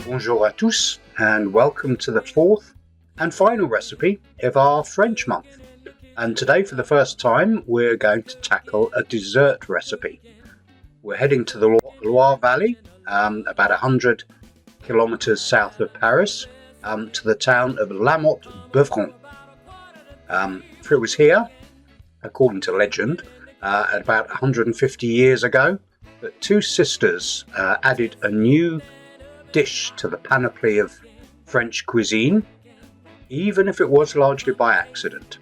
Bonjour à tous and welcome to the fourth and final recipe of our French month. And today for the first time we're going to tackle a dessert recipe. We're heading to the Loire Valley, about 100 kilometers south of Paris, to the town of La Motte-Beuvron. It was here, according to legend, at about 150 years ago, that two sisters added a new dish to the panoply of French cuisine, even if it was largely by accident.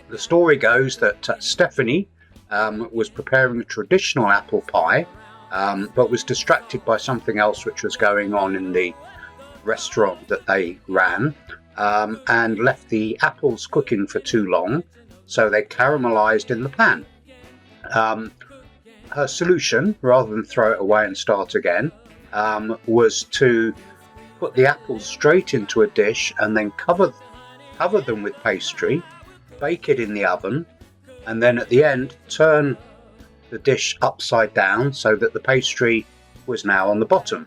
The story goes that Stephanie was preparing a traditional apple pie, but was distracted by something else which was going on in the restaurant that they ran, and left the apples cooking for too long, so they caramelized in the pan. Her solution, rather than throw it away and start again, was to put the apples straight into a dish and then cover them with pastry, bake it in the oven, and then at the end turn the dish upside down so that the pastry was now on the bottom.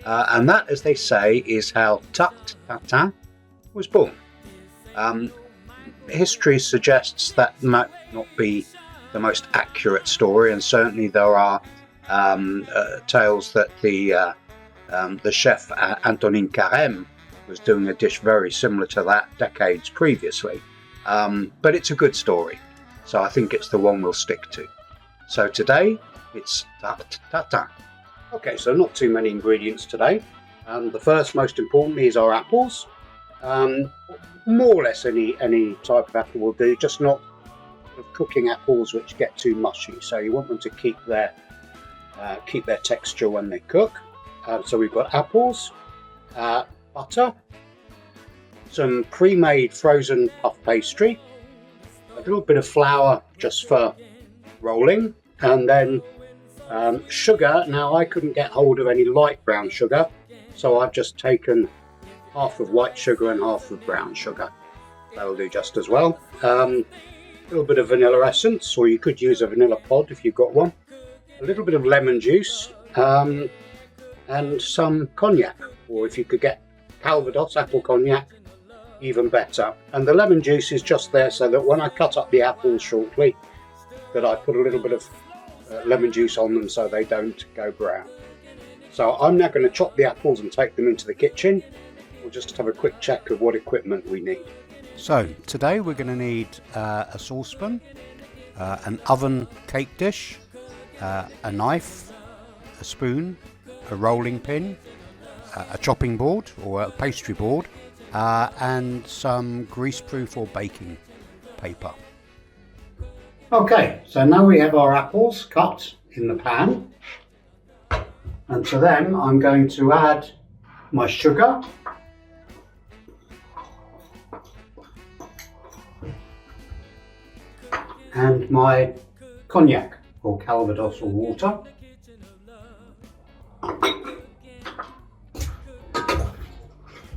And that, as they say, is how Tarte Tatin was born. History suggests that might not be the most accurate story, and certainly there are tales that the chef Antonin Carême was doing a dish very similar to that decades previously. But it's a good story, so I think it's the one we'll stick to. So today it's Tarte Tatin. Okay, so not too many ingredients today. The first, most importantly, is our apples. More or less any type of apple will do, just not cooking apples which get too mushy. So you want them to keep their texture when they cook. So we've got apples, butter, some pre-made frozen puff pastry, a little bit of flour just for rolling, and then sugar. Now I couldn't get hold of any light brown sugar, so I've just taken half of white sugar and half of brown sugar. That'll do just as well. A little bit of vanilla essence, or you could use a vanilla pod if you've got one. A little bit of lemon juice, and some cognac, or if you could get Calvados apple cognac, even better. And the lemon juice is just there so that when I cut up the apples shortly, that I put a little bit of lemon juice on them so they don't go brown. So I'm now going to chop the apples and take them into the kitchen. We'll just have a quick check of what equipment we need. So today we're going to need a saucepan, an oven cake dish, a knife, a spoon, a rolling pin, a chopping board or a pastry board, and some greaseproof or baking paper. Okay, so now we have our apples cut in the pan, and to them I'm going to add my sugar, and my cognac or Calvados or water.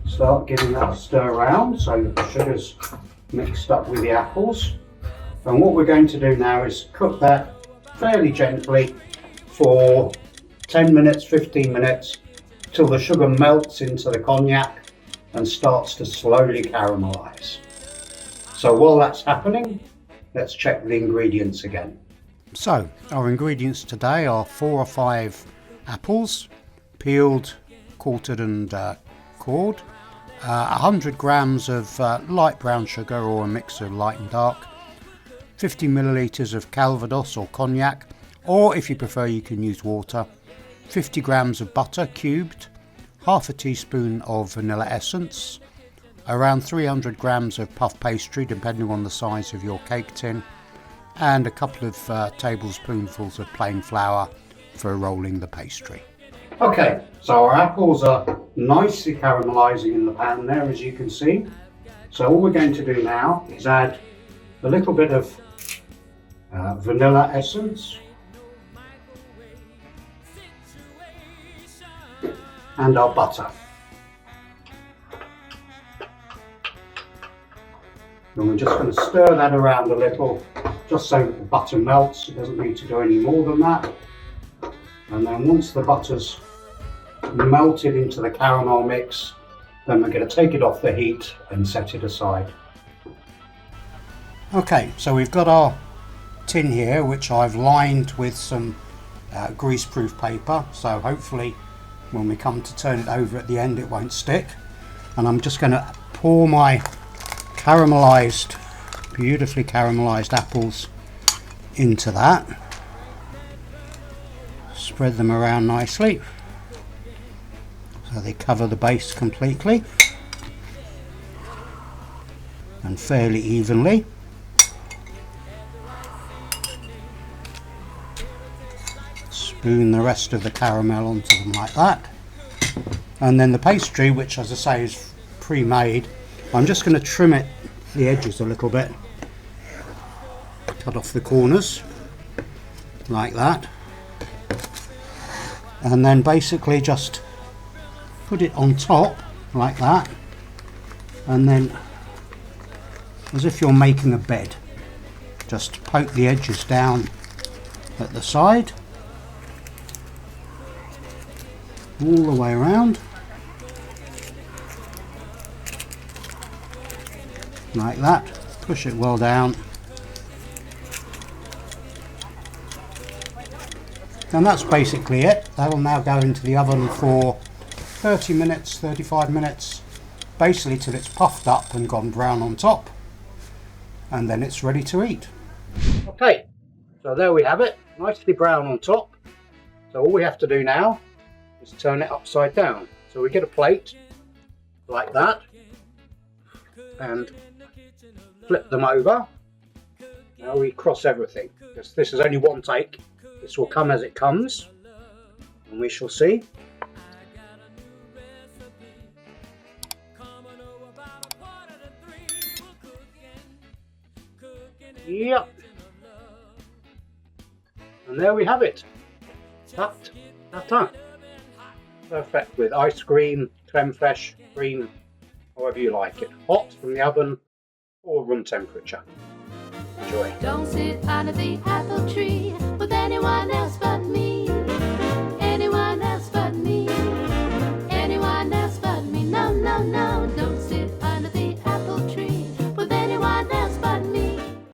Start giving that a stir around so that the sugar's mixed up with the apples. And what we're going to do now is cook that fairly gently for 10 minutes, 15 minutes, till the sugar melts into the cognac and starts to slowly caramelize. So while that's happening, let's check the ingredients again. So our ingredients today are 4 or 5 apples, peeled, quartered and cored, 100 grams of light brown sugar or a mix of light and dark, 50 millilitres of Calvados or cognac, or if you prefer you can use water, 50 grams of butter cubed, half a teaspoon of vanilla essence, around 300 grams of puff pastry depending on the size of your cake tin, and a couple of tablespoonfuls of plain flour for rolling the pastry. Okay, so our apples are nicely caramelizing in the pan there, as you can see. So all we're going to do now is add a little bit of vanilla essence and our butter. And we're just going to stir that around a little, just so that the butter melts. It doesn't need to do any more than that. And then once the butter's melted into the caramel mix. Then we're going to take it off the heat and set it aside. Okay, so we've got our tin here, which I've lined with some greaseproof paper, so hopefully when we come to turn it over at the end it won't stick. And I'm just going to pour my beautifully caramelized apples into that. Spread them around nicely so they cover the base completely and fairly evenly. Spoon the rest of the caramel onto them like that. And then the pastry, which as I say is pre-made, I'm just going to trim the edges a little bit. Cut off the corners like that. And then basically just put it on top like that. And then, as if you're making a bed, just poke the edges down at the side. All the way around like that. Push it well down, and that's basically it. That'll now go into the oven for 30 minutes, 35 minutes, basically till it's puffed up and gone brown on top, and then it's ready to eat. Okay, so there we have it, nicely brown on top. So all we have to do now is turn it upside down. So we get a plate like that and flip them over. Now we cross everything, because this is only one take. This will come as it comes, and we shall see. Yep. And there we have it. Tatin. Perfect with ice cream, creme fraiche, cream, however you like it. Hot from the oven or room temperature. Enjoy. Don't sit under the apple tree with anyone else but